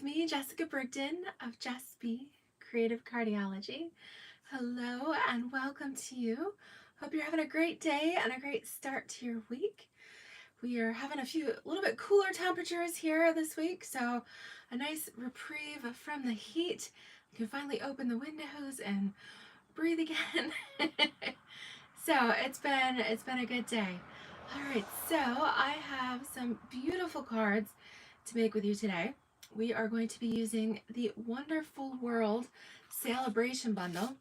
me, Jessica Brigden of Just Be Creative Cardiology. Hello and welcome to you. Hope you're having a great day and a great start to your week. We are having a little bit cooler temperatures here this week, so a nice reprieve from the heat. We can finally open the windows and breathe again. So it's been a good day. All right, so I have some beautiful cards to make with you today. We are going to be using the Wonderful World Celebration Bundle.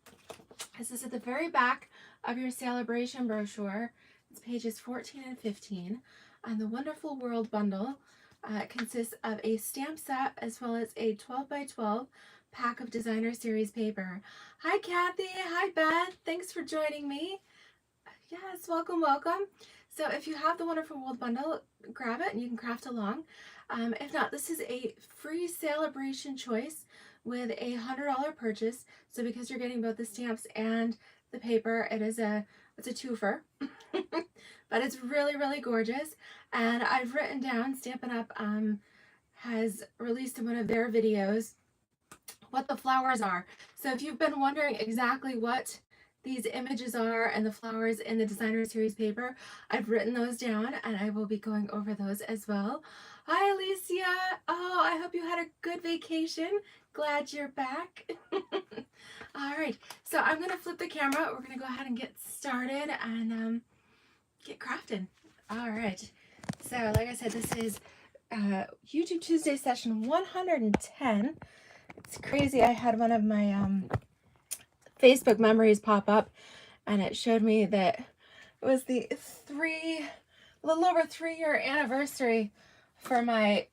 This is at the very back of your Celebration brochure. It's pages 14 and 15. And the Wonderful World Bundle consists of a stamp set as well as a 12 by 12 pack of designer series paper. Hi Kathy, hi Beth, thanks for joining me. Yes, welcome, welcome. So if you have the Wonderful World Bundle, grab it and you can craft along. If not, this is a free Celebration choice with a $100 purchase. So because you're getting both the stamps and the paper, it's a twofer. But it's really, really gorgeous. And I've written down, Stampin' Up! Has released in one of their videos what the flowers are. So if you've been wondering exactly what these images are and the flowers in the designer series paper, I've written those down and I will be going over those as well. Hi Alicia. Oh, I hope you had a good vacation. Glad you're back. All right, so I'm gonna flip the camera. We're gonna go ahead and get started and get crafting. All right, so like I said, this is YouTube Tuesday session 110. It's crazy. I had one of my Facebook memories pop up and it showed me that it was the little over 3-year anniversary for my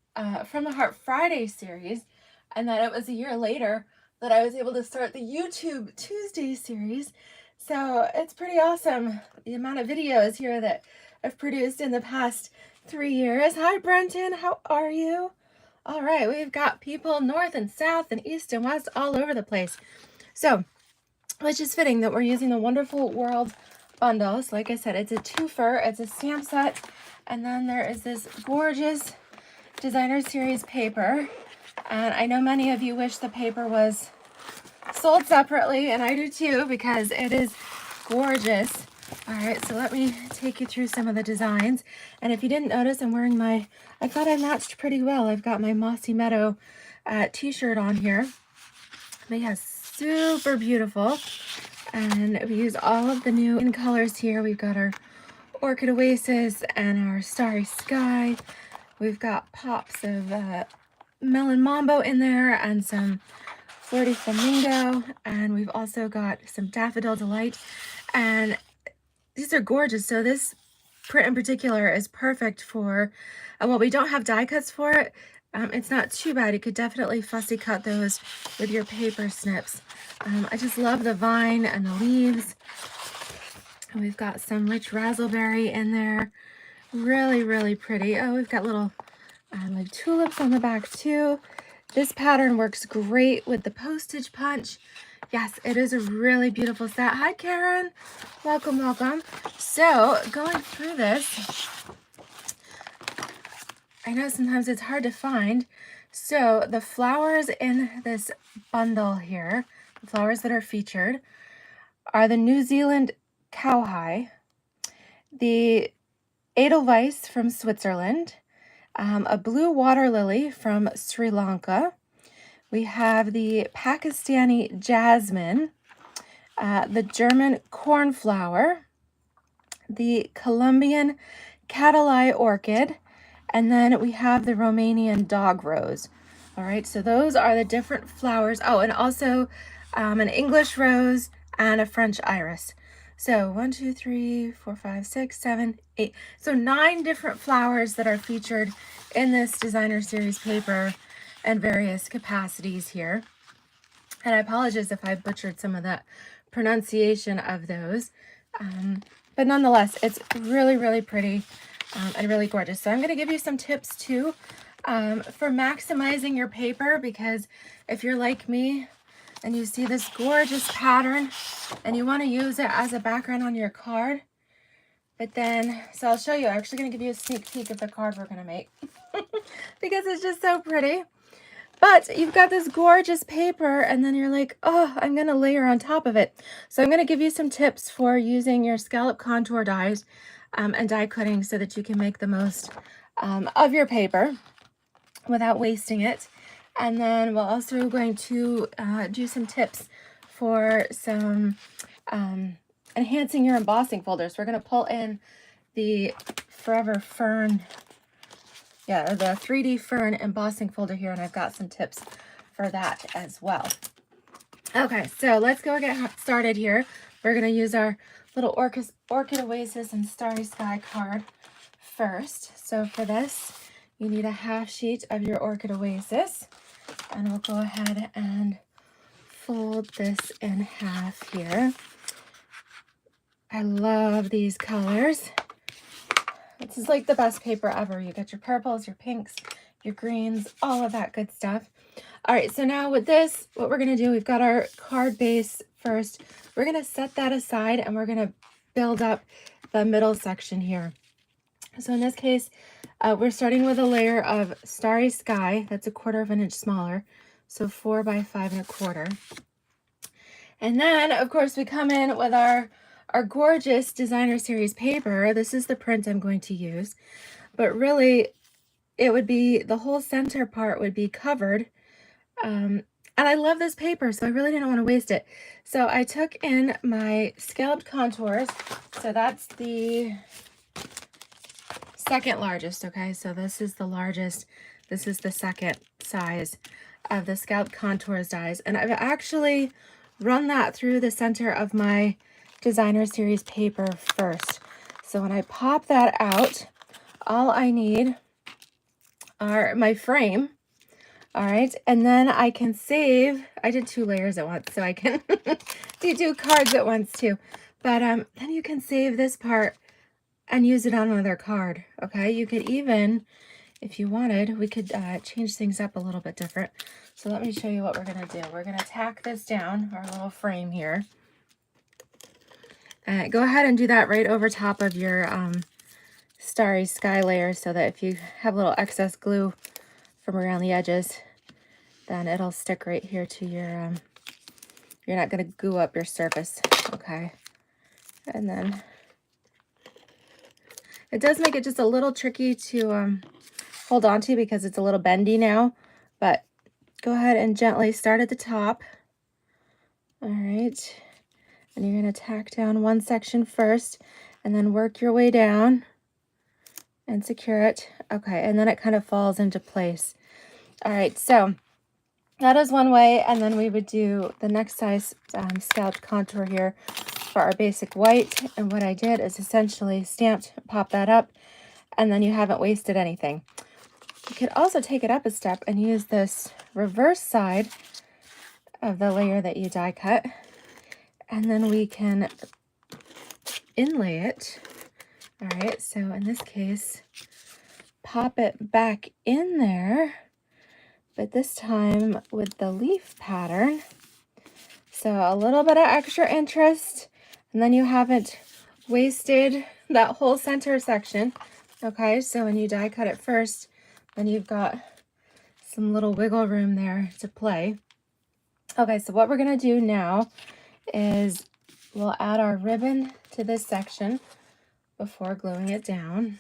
From the Heart Friday series, and that it was a year later that I was able to start the YouTube Tuesday series. So it's pretty awesome the amount of videos here that I've produced in the past 3 years. Hi Brenton, how are you? All right, we've got people north and south and east and west all over the place. So which is fitting that we're using the Wonderful World bundles. Like I said, it's a twofer, it's a stamp set, and then there is this gorgeous designer series paper. And I know many of you wish the paper was sold separately, and I do too, because it is gorgeous. All right, so let me take you through some of the designs. And if you didn't notice, I'm wearing I thought I matched pretty well. I've got my Mossy Meadow t-shirt on here. But yeah, super beautiful. And we use all of the new in colors here. We've got our Orchid Oasis and our Starry Sky. We've got pops of Melon Mambo in there and some Flirty Flamingo. And we've also got some Daffodil Delight. And these are gorgeous. So this print in particular is perfect for, well, we don't have die cuts for it. It's not too bad. You could definitely fussy cut those with your paper snips. I just love the vine and the leaves. And we've got some rich razzleberry in there. Really, really pretty. Oh, we've got little like tulips on the back too. This pattern works great with the postage punch. Yes, it is a really beautiful set. Hi, Karen. Welcome, welcome. So going through this, I know sometimes it's hard to find. So the flowers in this bundle here, the flowers that are featured, are the New Zealand cowhide, the Edelweiss from Switzerland, a blue water lily from Sri Lanka. We have the Pakistani jasmine, the German cornflower, the Colombian Catalai orchid, and then we have the Romanian dog rose. All right, so those are the different flowers. Oh, and also an English rose and a French iris. So 1, 2, 3, 4, 5, 6, 7, 8. So 9 different flowers that are featured in this designer series paper and various capacities here. And I apologize if I butchered some of that pronunciation of those. But nonetheless, it's really, really pretty and really gorgeous. So I'm going to give you some tips too for maximizing your paper, because if you're like me and you see this gorgeous pattern and you want to use it as a background on your card, but then, so I'll show you, I'm actually going to give you a sneak peek of the card we're going to make because it's just so pretty. But you've got this gorgeous paper, and then you're like, oh, I'm going to layer on top of it. So I'm going to give you some tips for using your scallop contour dies and die cutting so that you can make the most of your paper without wasting it. And then we're also going to do some tips for some enhancing your embossing folders. We're going to pull in the Forever Fern, the 3D Fern embossing folder here, and I've got some tips for that as well. Okay, so let's go get started here. We're going to use our little Orchid Oasis and Starry Sky card first. So for this, you need a half sheet of your Orchid Oasis, and we'll go ahead and fold this in half here. I love these colors. This is like the best paper ever. You got your purples, your pinks, your greens, all of that good stuff. All right, so now with this, what we're going to do, we've got our card base first. We're going to set that aside, and we're going to build up the middle section here. So in this case, we're starting with a layer of Starry Sky. That's 1/4 inch smaller, so 4 by 5 1/4. And then, of course, we come in with our gorgeous designer series paper. This is the print I'm going to use, but really it would be, the whole center part would be covered. And I love this paper, so I really didn't want to waste it. So I took in my scalloped contours. So that's the second largest, okay? So this is the largest. This is the second size of the scalloped contours dies. And I've actually run that through the center of my designer series paper first. So when I pop that out, all I need are my frame. All right, and then I can save. I did 2 layers at once, so I can do 2 cards at once too. But then you can save this part and use it on another card. Okay, you could even, if you wanted, we could change things up a little bit different. So let me show you what we're gonna do. We're gonna tack this down, our little frame here. Go ahead and do that right over top of your Starry Sky layer, so that if you have a little excess glue from around the edges, then it'll stick right here to your, you're not going to goo up your surface, okay? And then it does make it just a little tricky to hold on to because it's a little bendy now, but go ahead and gently start at the top. All right, and you're going to tack down one section first and then work your way down and secure it. Okay, and then it kind of falls into place. All right, so that is one way, and then we would do the next size scalloped contour here for our basic white. And what I did is essentially stamped, pop that up, and then you haven't wasted anything. You could also take it up a step and use this reverse side of the layer that you die cut, and then we can inlay it. All right, so in this case, pop it back in there, but this time with the leaf pattern. So a little bit of extra interest, and then you haven't wasted that whole center section. Okay, so when you die cut it first, then you've got some little wiggle room there to play. Okay, so what we're gonna do now is we'll add our ribbon to this section before gluing it down.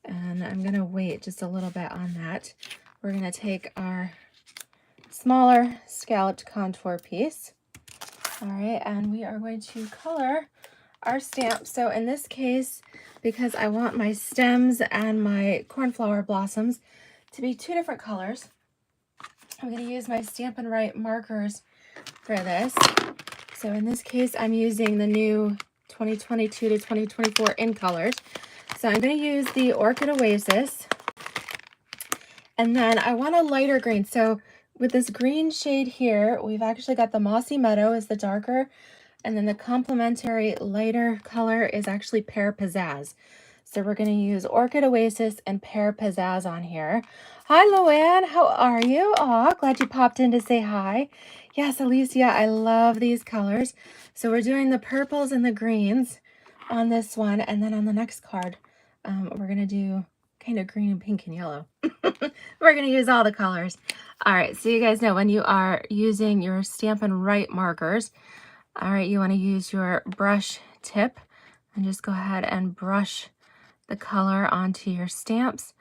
And I'm gonna wait just a little bit on that. We're going to take our smaller scalloped contour piece. All right, and we are going to color our stamp. So in this case, because I want my stems and my cornflower blossoms to be 2 different colors, I'm going to use my Stampin' Right markers for this. So in this case, I'm using the new 2022 to 2024 in colors. So I'm going to use the Orchid Oasis. And then I want a lighter green. So with this green shade here, we've actually got the Mossy Meadow is the darker, and then the complementary lighter color is actually Pear Pizzazz. So we're going to use Orchid Oasis and Pear Pizzazz on here. Hi, Luann. How are you? Aw, glad you popped in to say hi. Yes, Alicia, I love these colors. So we're doing the purples and the greens on this one, and then on the next card, we're going to do kind of green and pink and yellow. We're going to use all the colors. All right, so you guys know when you are using your Stampin' Right markers, all right, you want to use your brush tip and just go ahead and brush the color onto your stamps.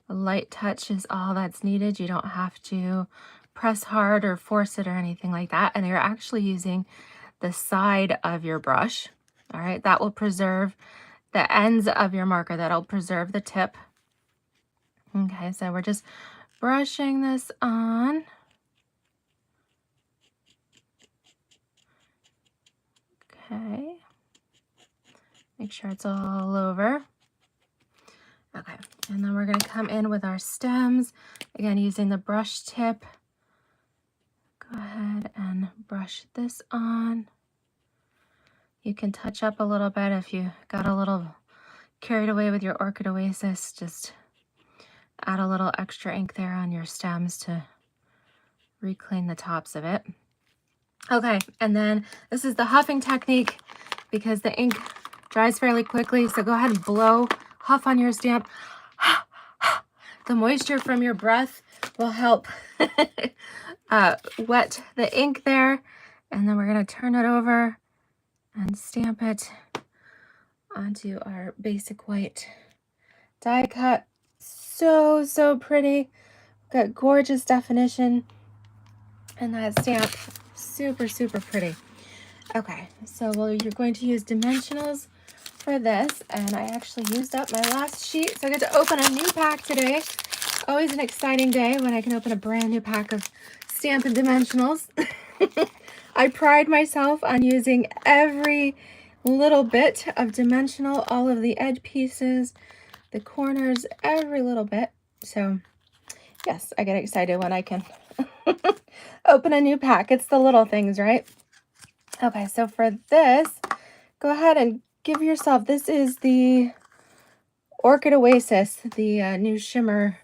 A light touch is all that's needed. You don't have to press hard or force it or anything like that. And you're actually using the side of your brush. All right, that will preserve the ends of your marker. That'll preserve the tip. Okay, so we're just brushing this on. Okay, make sure it's all over. Okay, and then we're going to come in with our stems, again using the brush tip. Go ahead and brush this on. You can touch up a little bit if you got a little carried away with your Orchid Oasis. Just add a little extra ink there on your stems to reclean the tops of it. Okay, and then this is the huffing technique because the ink dries fairly quickly. So go ahead and blow, huff on your stamp. The moisture from your breath will help wet the ink there. And then we're going to turn it over and stamp it onto our basic white die cut. So, so pretty. Got gorgeous definition in that stamp. Super, super pretty. Okay, so you're going to use dimensionals for this, and I actually used up my last sheet, so I get to open a new pack today. Always an exciting day when I can open a brand new pack of Stampin' dimensionals. I pride myself on using every little bit of dimensional, all of the edge pieces, the corners, every little bit. So yes, I get excited when I can open a new pack. It's the little things, right? Okay, so for this, go ahead and give yourself, this is the Orchid Oasis, the new shimmer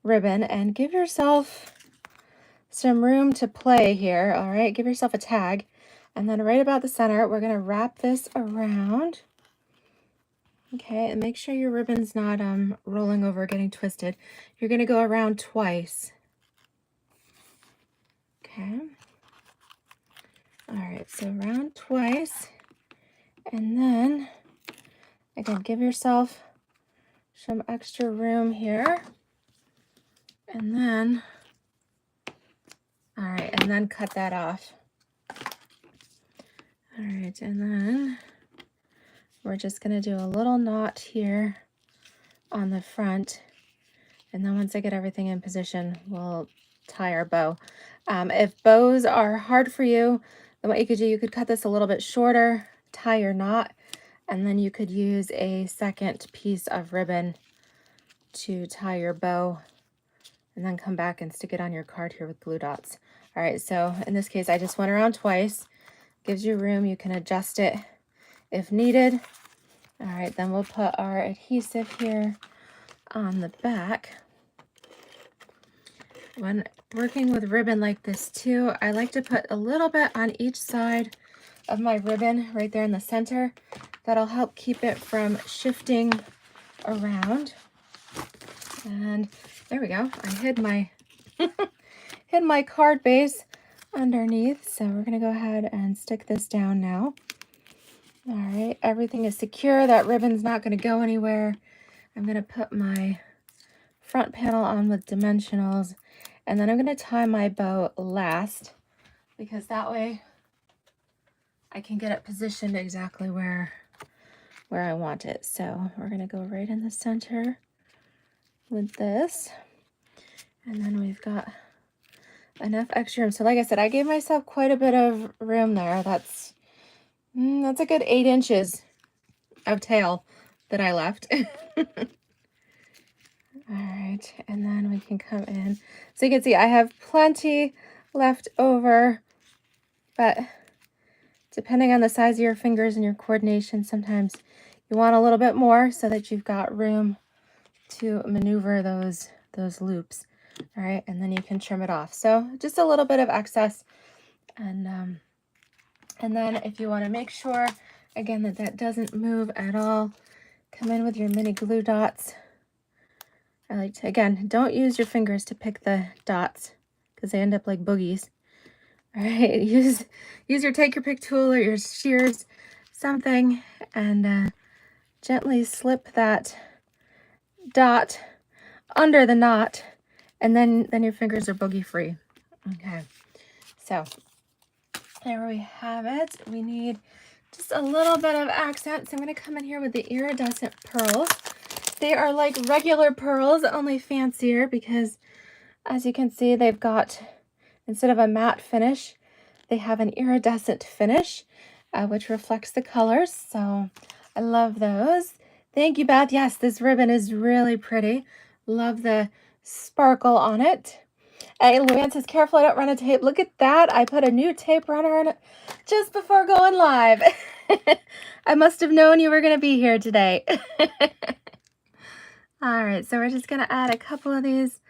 ribbon, and give yourself some room to play here. All right, give yourself a tag, and then right about the center, we're going to wrap this around. Okay, and make sure your ribbon's not rolling over, getting twisted. You're going to go around twice. Okay. All right, so around twice, and then again, give yourself some extra room here, and then, all right, and then cut that off. All right, and then we're just going to do a little knot here on the front, and then once I get everything in position, we'll tie our bow. If bows are hard for you, then what you could do, you could cut this a little bit shorter, tie your knot, and then you could use a second piece of ribbon to tie your bow, and then come back and stick it on your card here with glue dots. All right, so in this case, I just went around twice. Gives you room. You can adjust it if needed. All right, then we'll put our adhesive here on the back. When working with ribbon like this too, I like to put a little bit on each side of my ribbon right there in the center. That'll help keep it from shifting around. And there we go. I hid my hid my card base underneath. So we're going to go ahead and stick this down now. All right, everything is secure. That ribbon's not going to go anywhere. I'm going to put my front panel on with dimensionals, and then I'm going to tie my bow last, because that way I can get it positioned exactly where I want it. So we're going to go right in the center with this, and then we've got enough extra room. So like I said, I gave myself quite a bit of room there. That's a good 8 inches of tail that I left. All right, and then we can come in. So you can see I have plenty left over, but depending on the size of your fingers and your coordination, sometimes you want a little bit more so that you've got room to maneuver those loops. All right, and then you can trim it off. So just a little bit of excess, and then if you want to make sure, again, that doesn't move at all, come in with your mini glue dots I like to, again, don't use your fingers to pick the dots because they end up like boogies. All right, use your take your pick tool or your shears, something, and gently slip that dot under the knot, and then your fingers are boogie free. Okay, so there we have it. We need just a little bit of accent. So I'm going to come in here with the iridescent pearls. They are like regular pearls, only fancier, because as you can see, they've got, instead of a matte finish, they have an iridescent finish, which reflects the colors. So I love those. Thank you, Beth. Yes, this ribbon is really pretty. Love the sparkle on it. Luann says, careful, I don't run a tape. Look at that. I put a new tape runner in it just before going live. I must have known you were going to be here today. All right, so we're just going to add a couple of these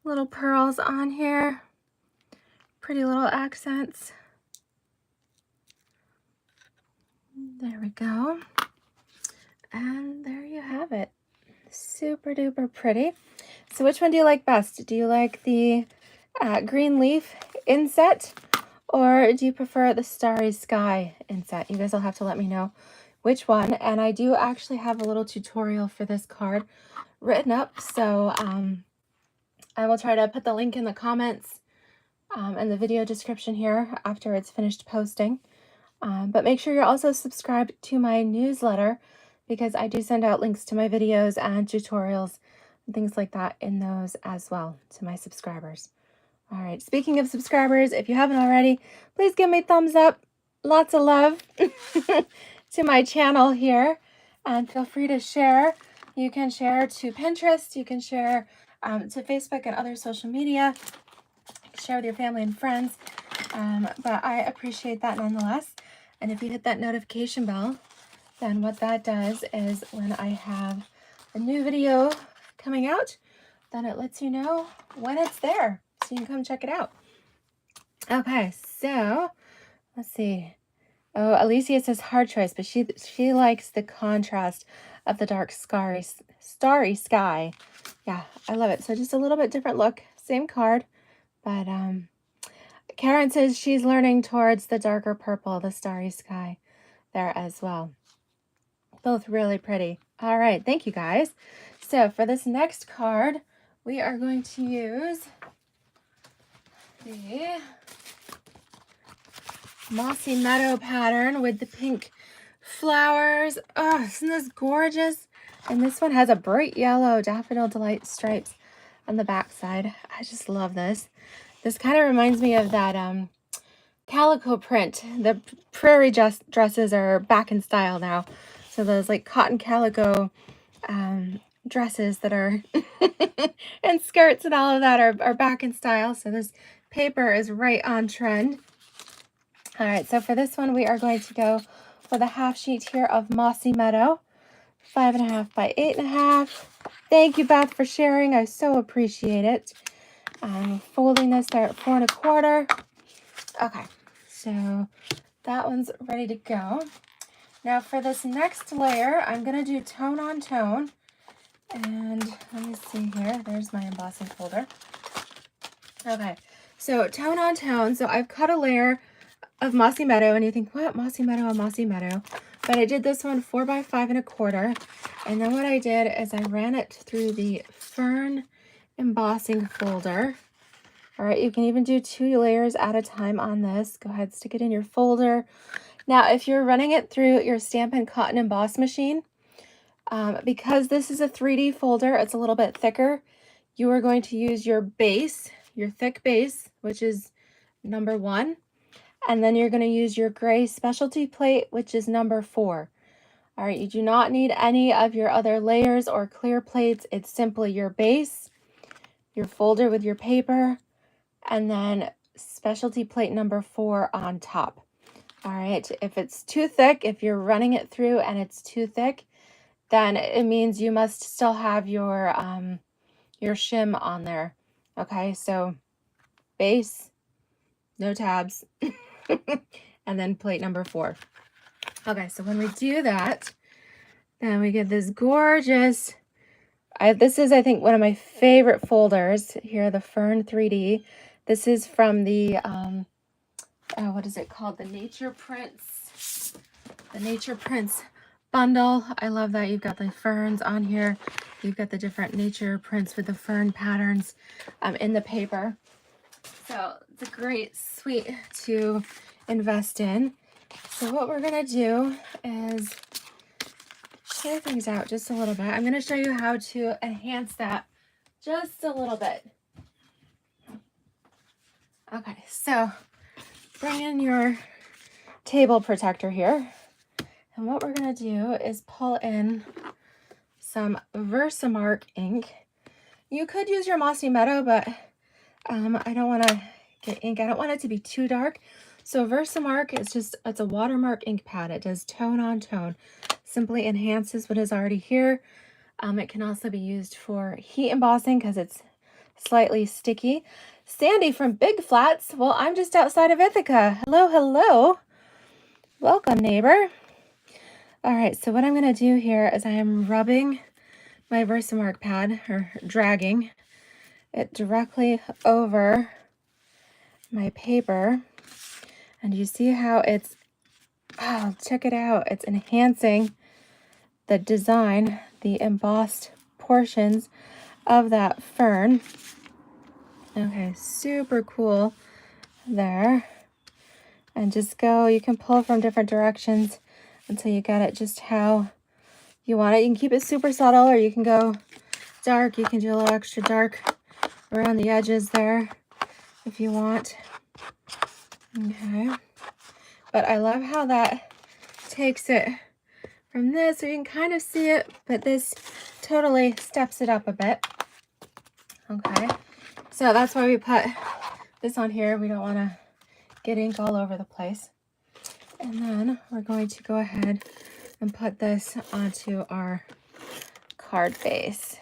little pearls on here. Pretty little accents. There we go. And there you have it. Super duper pretty. So which one do you like best? Do you like the green leaf inset, or do you prefer the starry sky inset? You guys will have to let me know which one. And I do actually have a little tutorial for this card written up, so I will try to put the link in the comments and the video description here after it's finished posting. But make sure you're also subscribed to my newsletter, because I do send out links to my videos and tutorials and things like that in those as well to my subscribers. All right, speaking of subscribers, if you haven't already, please give me a thumbs up. Lots of love to my channel here, and feel free to share. You can share to Pinterest, you can share to Facebook and other social media, share with your family and friends, but I appreciate that nonetheless. And if you hit that notification bell, then what that does is when I have a new video coming out, then it lets you know when it's there, so you can come check it out. Okay, so let's see. Oh, Alicia says hard choice, but she likes the contrast of the dark starry sky. Yeah, I love it. So just a little bit different look, same card, but Karen says she's learning towards the darker purple, the starry sky there as well. Both really pretty. All right, thank you guys. So for this next card, we are going to use the Mossy Meadow pattern with the pink flowers. Oh, isn't this gorgeous? And this one has a bright yellow Daffodil Delight stripes on the back side. I just love this. This kind of reminds me of that calico print. The prairie dresses are back in style now. So those like cotton calico dresses that are and skirts and all of that are back in style. So this paper is right on trend. All right, so for this one, we are going to go with a half sheet here of Mossy Meadow, 5.5 by 8.5. Thank you, Beth, for sharing. I so appreciate it. I'm folding this there at 4 1/4. Okay, so that one's ready to go. Now for this next layer, I'm going to do tone on tone. And let me see here. There's my embossing folder. Okay, so tone on tone. So I've cut a layer of Mossy Meadow, and you think, what? Mossy Meadow and Mossy Meadow. But I did this one 4 by 5 1/4. And then what I did is I ran it through the Fern embossing folder. All right, you can even do 2 layers at a time on this. Go ahead, stick it in your folder. Now, if you're running it through your Stampin' Cotton Emboss machine, because this is a 3D folder, it's a little bit thicker, you are going to use your base, your thick base, which is number 1. And then you're going to use your gray specialty plate, which is number 4. All right, you do not need any of your other layers or clear plates. It's simply your base, your folder with your paper, and then specialty plate number 4 on top. All right, if it's too thick, if you're running it through and it's too thick, then it means you must still have your shim on there. Okay, so base, no tabs, and then plate number 4. Okay, so when we do that, then we get this gorgeous This is, I think, one of my favorite folders here, the Fern 3D. This is from the, what is it called? The Nature Prints bundle. I love that you've got the ferns on here. You've got the different nature prints with the fern patterns in the paper. So it's a great suite to invest in. So what we're going to do is clear things out just a little bit. I'm going to show you how to enhance that just a little bit. Okay, so bring in your table protector here. And what we're going to do is pull in some Versamark ink. You could use your Mossy Meadow, but I don't want to get ink. I don't want it to be too dark. So Versamark is just, it's a watermark ink pad. It does tone on tone. Simply enhances what is already here. It can also be used for heat embossing because it's slightly sticky. Sandy from Big Flats. Well, I'm just outside of Ithaca. Hello, hello. Welcome, neighbor. All right, so what I'm going to do here is I am rubbing my Versamark pad, or dragging it directly over my paper. And you see how it's, oh, check it out. It's enhancing the design, the embossed portions of that fern. Okay, super cool there. And just go, you can pull from different directions until you get it just how you want it. You can keep it super subtle, or you can go dark. You can do a little extra dark around the edges there if you want. Okay. But I love how that takes it from this, so you can kind of see it, but this totally steps it up a bit. Okay. So that's why we put this on here. We don't want to get ink all over the place. And then we're going to go ahead and put this onto our card base.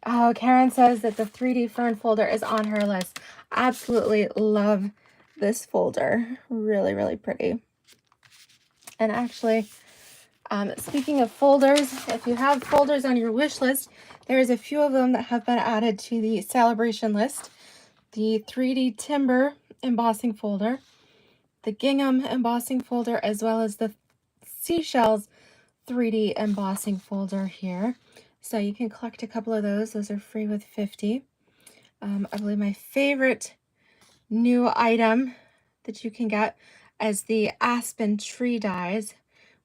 Oh, Karen says that the 3D fern folder is on her list. Absolutely love this folder. Really, really pretty. And actually, speaking of folders, if you have folders on your wish list, there's a few of them that have been added to the celebration list. The 3D timber embossing folder, the gingham embossing folder, as well as the seashells 3D embossing folder here. So you can collect a couple of those. Those are free with 50. I believe my favorite new item that you can get is the aspen tree dies,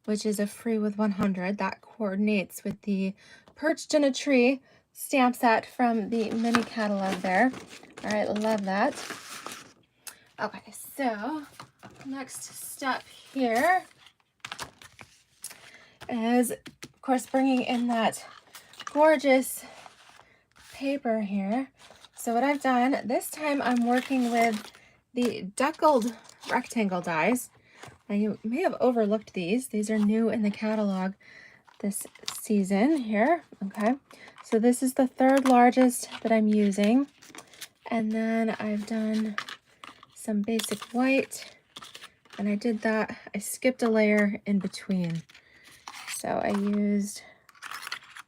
which is a free with 100. That coordinates with the perched in a tree stamp set from the mini catalog there. All right, love that. Okay, so next step here is, of course, bringing in that gorgeous paper here. So what I've done this time, I'm working with the deckled rectangle dies. Now you may have overlooked these. These are new in the catalog this season here. Okay, so this is the third largest that I'm using. And then I've done some basic white, and I did that, I skipped a layer in between. So I used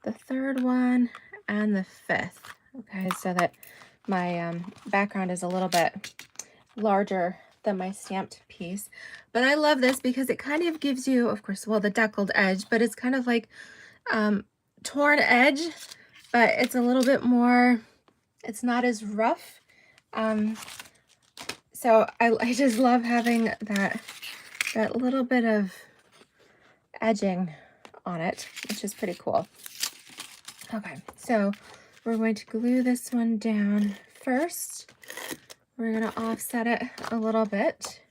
the third one and the fifth, okay, so that my background is a little bit larger than my stamped piece. But I love this because it kind of gives you, of course, well, the deckled edge, but it's kind of like torn edge, but it's a little bit more, it's not as rough. So I just love having that little bit of edging on it, which is pretty cool. Okay, so we're going to glue this one down first. We're going to offset it a little bit.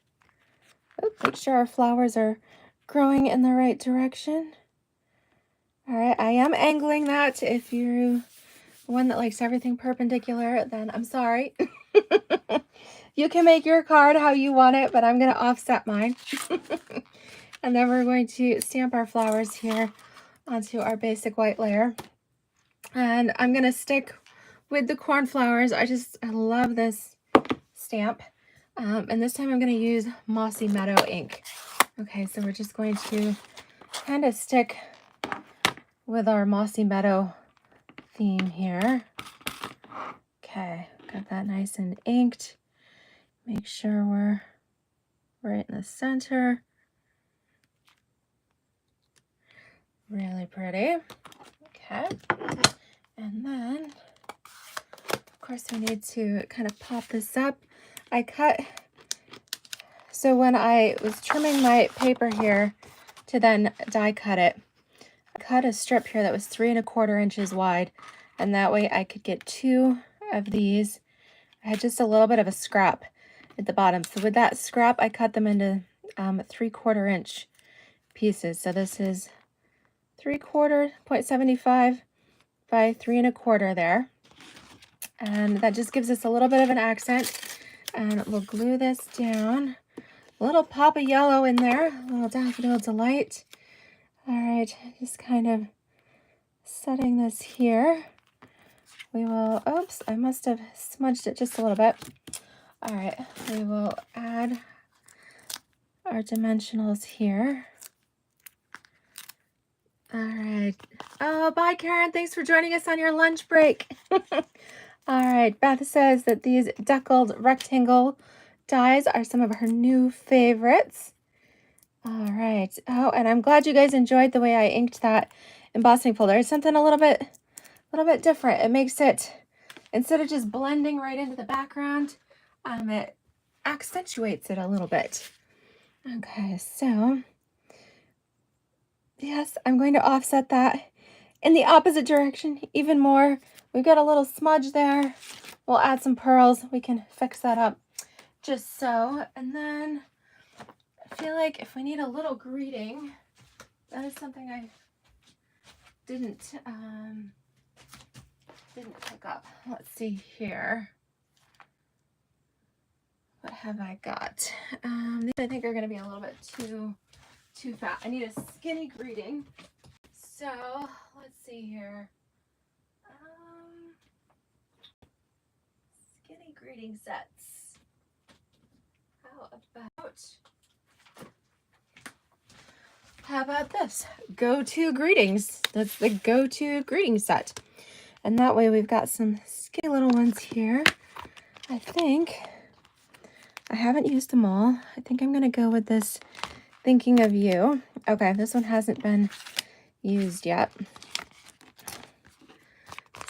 Oh, make sure our flowers are growing in the right direction. All right, I am angling that. If you're one that likes everything perpendicular, then I'm sorry. You can make your card how you want it, but I'm going to offset mine. And then we're going to stamp our flowers here onto our basic white layer. And I'm going to stick with the cornflowers. I love this stamp. And this time I'm going to use Mossy Meadow ink. Okay, so we're just going to kind of stick with our Mossy Meadow theme here. Okay, got that nice and inked. Make sure we're right in the center. Really pretty. Okay. And then, of course, we need to kind of pop this up. I cut, so when I was trimming my paper here to then die cut it, I cut a strip here that was 3 1/4 inches wide. And that way I could get 2 of these. I had just a little bit of a scrap at the bottom. So with that scrap, I cut them into 3/4 inch pieces. So this is 3/4, 0.75 by 3 1/4 there. And that just gives us a little bit of an accent. And we'll glue this down. A little pop of yellow in there, a little daffodil delight. All right, just kind of setting this here. We will, oops, I must have smudged it just a little bit. All right, we will add our dimensionals here. All right. Oh, bye, Karen. Thanks for joining us on your lunch break. All right, Beth says that these deckled rectangle dies are some of her new favorites. All right. Oh, and I'm glad you guys enjoyed the way I inked that embossing folder. It's something a little bit different. It makes it, instead of just blending right into the background, it accentuates it a little bit. Okay, so yes, I'm going to offset that in the opposite direction even more. We've got a little smudge there. We'll add some pearls. We can fix that up just so. And then I feel like if we need a little greeting, that is something I didn't pick up. Let's see here. What have I got? These I think are going to be a little bit too fat. I need a skinny greeting. So let's see here. Skinny greeting sets. How about this? Go-to greetings. That's the go-to greeting set. And that way we've got some skinny little ones here. I think I haven't used them all. I think I'm going to go with this Thinking of You. Okay, this one hasn't been used yet.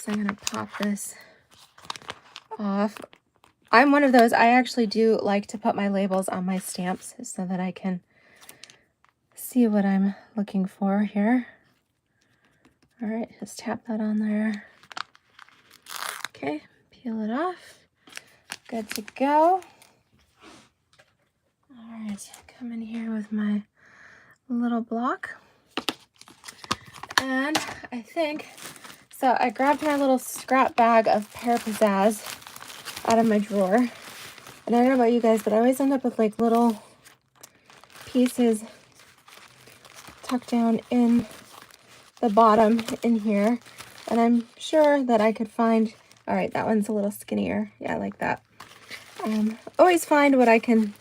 So I'm going to pop this off. I'm one of those, I actually do like to put my labels on my stamps so that I can see what I'm looking for here. All right, just tap that on there. Okay, peel it off. Good to go. All right, come in here with my little block. And I think, so I grabbed my little scrap bag of Pear Pizzazz out of my drawer. And I don't know about you guys, but I always end up with like little pieces tucked down in the bottom in here. And I'm sure that I could find, all right, that one's a little skinnier. Yeah, I like that. Always find what I can,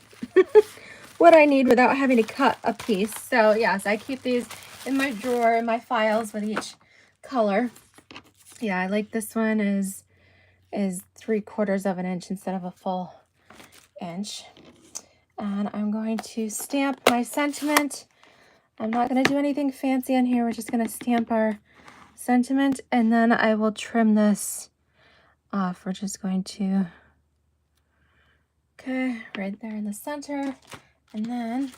what I need without having to cut a piece. So yes, I keep these in my drawer, in my files with each color. Yeah, I like this one is 3/4 of an inch instead of a full inch. And I'm going to stamp my sentiment. I'm not going to do anything fancy on here. We're just going to stamp our sentiment, and then I will trim this off. We're just going to, okay, right there in the center, and then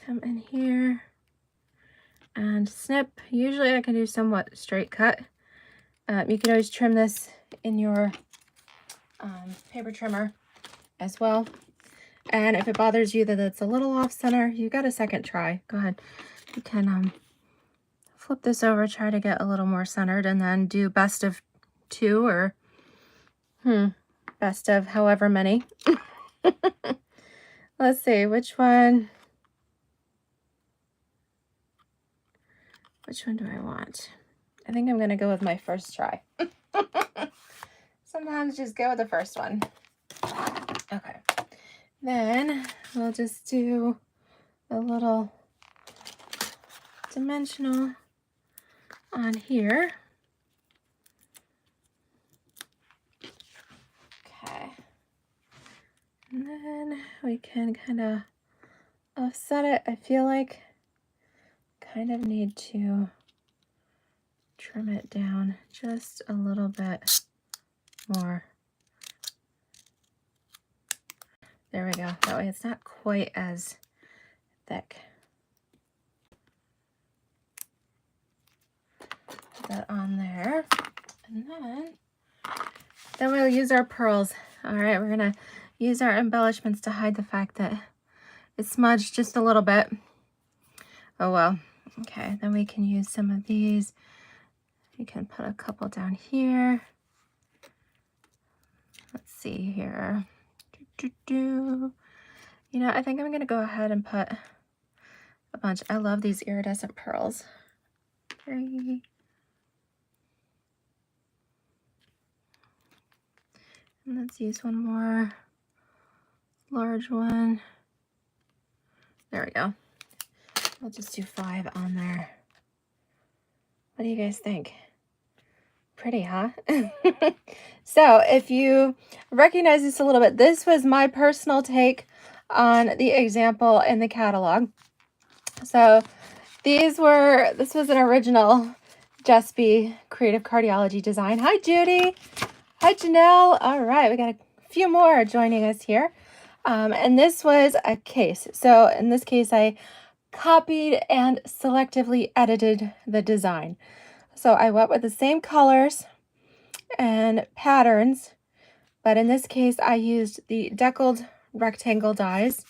come in here and snip. Usually I can do somewhat straight cut. You can always trim this in your paper trimmer as well. And if it bothers you that it's a little off center, you got a second try. Go ahead. You can flip this over, try to get a little more centered, and then do best of 2 or best of however many. Let's see, which one do I want? I think I'm going to go with my first try. Sometimes just go with the first one. Okay. Then we'll just do a little dimensional on here. Okay. And then we can kind of offset it. I feel like kind of need to trim it down just a little bit more. There we go. That way it's not quite as thick. Put that on there. And then we'll use our pearls. All right, we're gonna use our embellishments to hide the fact that it's smudged just a little bit. Oh well. Okay, then we can use some of these. You can put a couple down here. Let's see here. You know, I think I'm gonna go ahead and put a bunch. I love these iridescent pearls. 3. And let's use one more large one. There we go. I'll just do 5 on there. What do you guys think? Pretty, huh? So if you recognize this a little bit, this was my personal take on the example in the catalog. So this was an original Just Be Creative Cardiology design. Hi, Judy. Hi, Janelle. All right, we got a few more joining us here. And this was a case. So in this case, I copied and selectively edited the design. So I went with the same colors and patterns, but in this case, I used the deckled rectangle dies.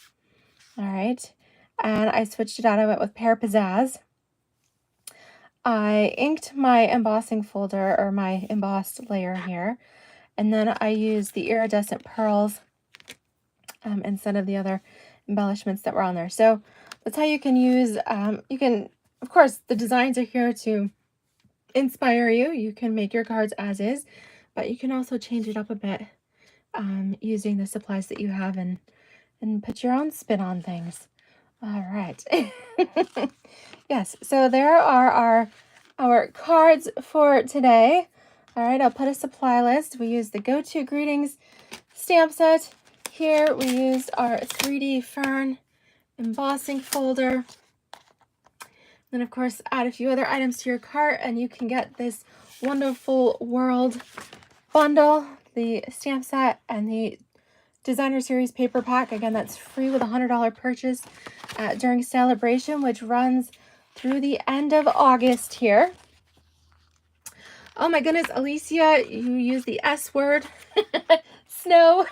All right, and I switched it out. I went with Pear Pizzazz. I inked my embossing folder, or my embossed layer here, and then I used the iridescent pearls instead of the other embellishments that were on there. So that's how you can use, of course, the designs are here to inspire you. You can make your cards as is, but you can also change it up a bit using the supplies that you have and put your own spin on things. All right. Yes, so there are our cards for today. All right, I'll put a supply list. We use the Go-To Greetings stamp set. Here we used our 3D fern embossing folder. Then, of course, add a few other items to your cart, and you can get this wonderful world bundle, the stamp set, and the Designer Series paper pack. Again, that's free with a $100 purchase during Celebration, which runs through the end of August here. Oh my goodness, Alicia, you use the S word. Snow.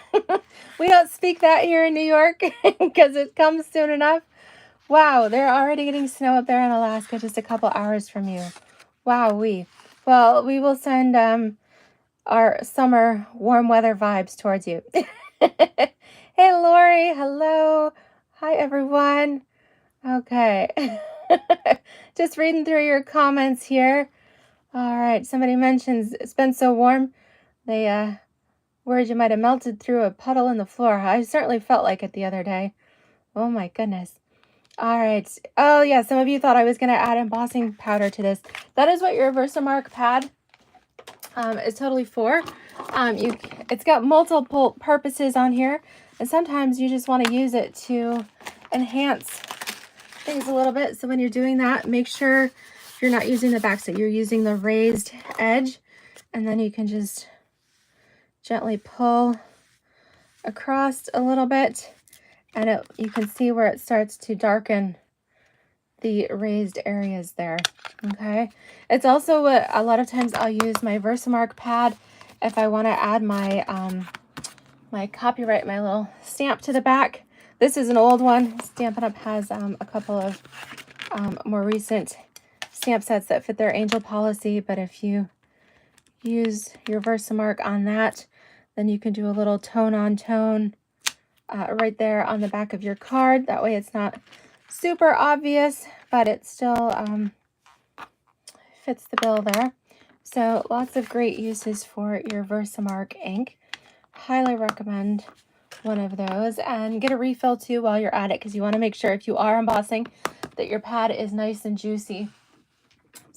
We don't speak that here in New York because it comes soon enough. Wow, they're already getting snow up there in Alaska just a couple hours from you. Wow-wee. Well, we will send our summer warm weather vibes towards you. Hey, Lori. Hello. Hi, everyone. Okay. Just reading through your comments here. All right. Somebody mentions it's been so warm. They worried you might have melted through a puddle in the floor. I certainly felt like it the other day. Oh, my goodness. All right. Oh, yeah. Some of you thought I was going to add embossing powder to this. That is what your Versamark pad is totally for. It's got multiple purposes on here, and sometimes you just want to use it to enhance things a little bit. So when you're doing that, make sure you're not using the backside, you're using the raised edge, and then you can just gently pull across a little bit, and you can see where it starts to darken the raised areas there. Okay, it's also a lot of times I'll use my Versamark pad if I want to add my my copyright, my little stamp to the back. This is an old one. Stampin' Up has a couple of more recent stamp sets that fit their angel policy, but if you use your Versamark on that, then you can do a little tone on tone right there on the back of your card. That way it's not super obvious, but it still fits the bill there. So lots of great uses for your Versamark ink. Highly recommend one of those, and get a refill too while you're at it, because you want to make sure if you are embossing that your pad is nice and juicy.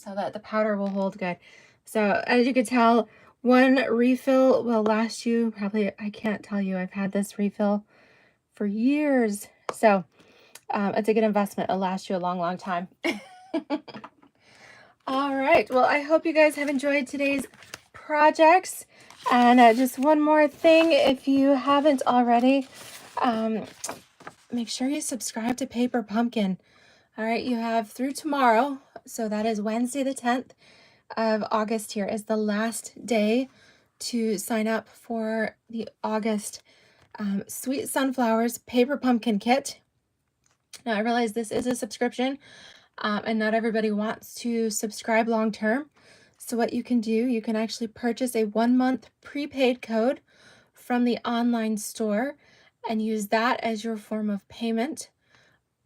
so that the powder will hold good. So as you can tell, one refill will last you probably, I can't tell you, I've had this refill for years. So it's a good investment. It'll last you a long, long time. All right. Well, I hope you guys have enjoyed today's projects. And just one more thing, if you haven't already, make sure you subscribe to Paper Pumpkin. All right, you have through tomorrow, so that is Wednesday the 10th of August. Here is the last day to sign up for the August Sweet Sunflowers Paper Pumpkin Kit. Now, I realize this is a subscription, and not everybody wants to subscribe long term. So what you can do, you can actually purchase a 1-month prepaid code from the online store and use that as your form of payment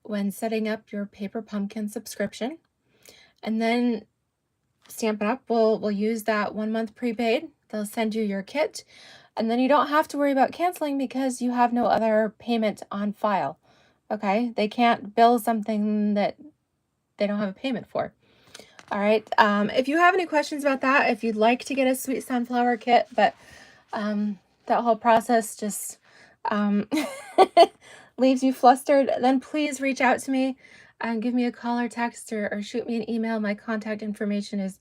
when setting up your Paper Pumpkin subscription. And then Stampin' Up! will use that 1-month prepaid. They'll send you your kit, and then you don't have to worry about canceling because you have no other payment on file. Okay, they can't bill something that they don't have a payment for. All right, if you have any questions about that, if you'd like to get a Sweet Sunflower kit, but that whole process just leaves you flustered, then please reach out to me and give me a call or text or shoot me an email. My contact information is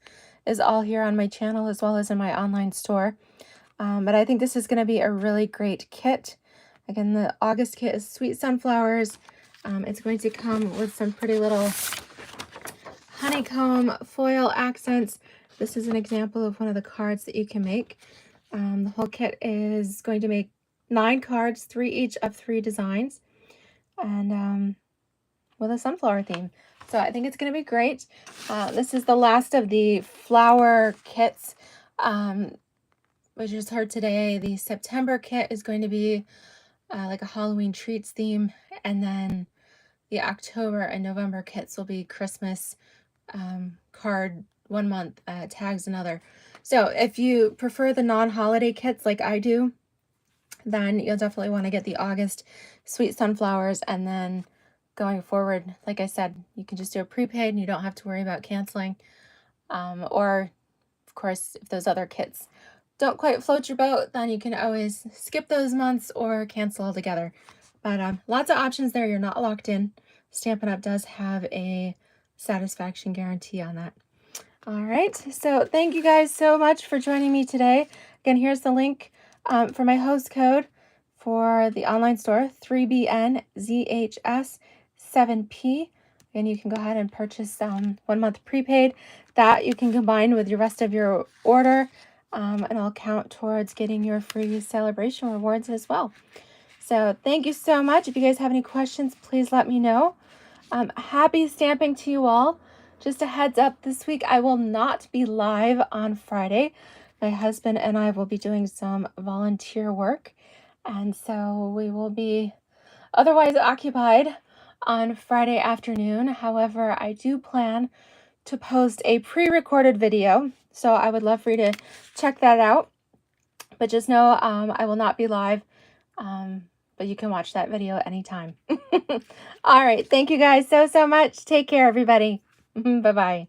all here on my channel as well as in my online store. But I think this is going to be a really great kit. Again, the August kit is Sweet Sunflowers. It's going to come with some pretty little honeycomb foil accents. This is an example of one of the cards that you can make. The whole kit is going to make 9 cards, 3 each of 3 designs, and with a sunflower theme. So I think it's going to be great. This is the last of the flower kits, which just heard today. The September kit is going to be like a Halloween treats theme, and then the October and November kits will be Christmas card 1 month, tags another. So if you prefer the non-holiday kits like I do, then you'll definitely want to get the August Sweet Sunflowers, and then going forward, like I said, you can just do a prepaid and you don't have to worry about canceling. Or, of course, if those other kits don't quite float your boat, then you can always skip those months or cancel altogether. But lots of options there. You're not locked in. Stampin' Up! Does have a satisfaction guarantee on that. All right, so thank you guys so much for joining me today. Again, here's the link for my host code for the online store, 3BNZHS7P. And you can go ahead and purchase 1-month prepaid. That you can combine with your rest of your order, and it'll count towards getting your free celebration rewards as well. So thank you so much. If you guys have any questions, please let me know. Happy stamping to you all. Just a heads up, this week I will not be live on Friday. My husband and I will be doing some volunteer work, and so we will be otherwise occupied on Friday afternoon. However, I do plan to post a pre-recorded video, so I would love for you to check that out. But just know I will not be live, but you can watch that video anytime. All right, thank you guys so much. Take care, everybody. Bye-bye.